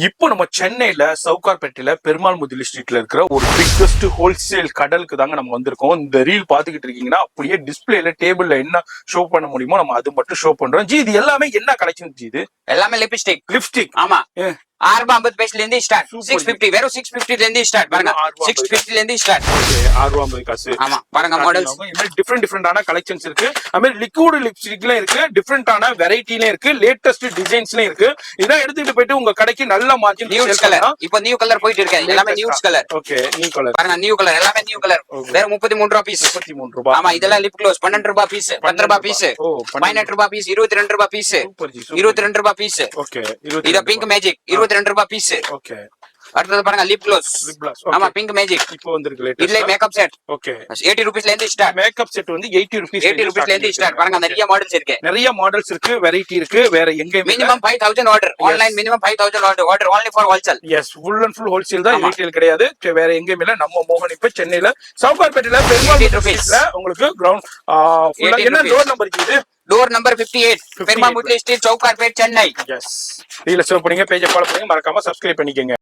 இப்போ நம்ம சென்னையில சவுகார்பேட்டையில பெருமாள் முதலி ஸ்ட்ரீட்ல இருக்கிற ஒரு பிக்கஸ்ட் ஹோல்சேல் கடலுக்கு தாங்க நம்ம வந்திருக்கோம். இந்த ரீல் பாத்துக்கிட்டு இருக்கீங்கன்னா அப்படியே டிஸ்பிளேல டேபிள்ல என்ன ஷோ பண்ண முடியுமோ நம்ம அது மட்டும் ஷோ பண்றோம். ஜி இது எல்லாமே என்ன கலெக்ஷன் ஜி? இது எல்லாமே லிப்ஸ்டிக். ஆமா, 650 பைசல இருந்து ஸ்டார்ட். 650 வெறும் 650 ல இருந்து ஸ்டார்ட் பாருங்க. 650 ல இருந்து ஸ்டார்ட். 650 காசு. ஆமா பாருங்க மாடல்ஸ். டிஃபரெண்டான கலெக்ஷன்ஸ் இருக்கு. அதே லிக்விட் லிப்ஸ்டிக்ல இருக்கு. டிஃபரெண்டான வெரைட்டில இருக்கு. லேட்டஸ்ட் டிசைன்ஸ்ல இருக்கு. இத எடுத்துட்டு போயிட்டு உங்க கடைக்கு நல்ல மார்ஜின் நியூஸ் கலர். இப்போ நியூ கலர் போயிட்டு இருக்கு. எல்லாமே news colour. Okay, new colour. பாருங்க நியூ கலர் எல்லாமே நியூ கலர். வெறும் 33 ரூபாய் பீஸ். 33 ரூபாய். ஆமா இதெல்லாம் லிப் க்ளோஸ் 12 ரூபாய் பீஸ். 10 ரூபாய் பீஸ். 18 ரூபாய் பீஸ். 22 ரூபாய் பீஸ். 22 ரூபாய் பீஸ். ஓகே, இது பிங்க் மேஜிக் 22 ரூபாய் பீஸ். ஓகே. அடுத்து பாருங்க லிப் க்ளோஸ். ஆமா பிங்க் மேஜிக். இப்போ வந்திருக்கு லேட்டஸ்ட். இதுல மேக்கப் செட். ஓகே. 80 ரூபீஸ்ல இருந்து ஸ்டார்ட். மேக்கப் செட் வந்து 80 ரூபீஸ். 80 ரூபீஸ்ல இருந்து ஸ்டார்ட். பாருங்க நிறைய மாடல்ஸ் இருக்கு. நிறைய மாடல்ஸ் இருக்கு, வெரைட்டி இருக்கு. வேற எங்க minimum 5000 order. Online minimum 5000 order only for wholesale. Yes, full and full wholesale தான், ரீட்டைல் கிடையாது. வேற எங்கேயும் இல்ல. நம்ம மோகன் இப்ப சென்னையில சவுகார்பேட்டையில பெருமாள் ரூபீஸ்ல உங்களுக்கு கிரவுண்ட் ஃபுல்லா என்ன டோர் நம்பர் இது? Door number 58 Perumal Mudali street Sowcarpet Chennai. Yes, இதுல சேவ் பண்ணுங்க, பேஜை ஃபாலோ பண்ணுங்க, மறக்காம சப்ஸ்கிரைப் பண்ணிக்கங்க.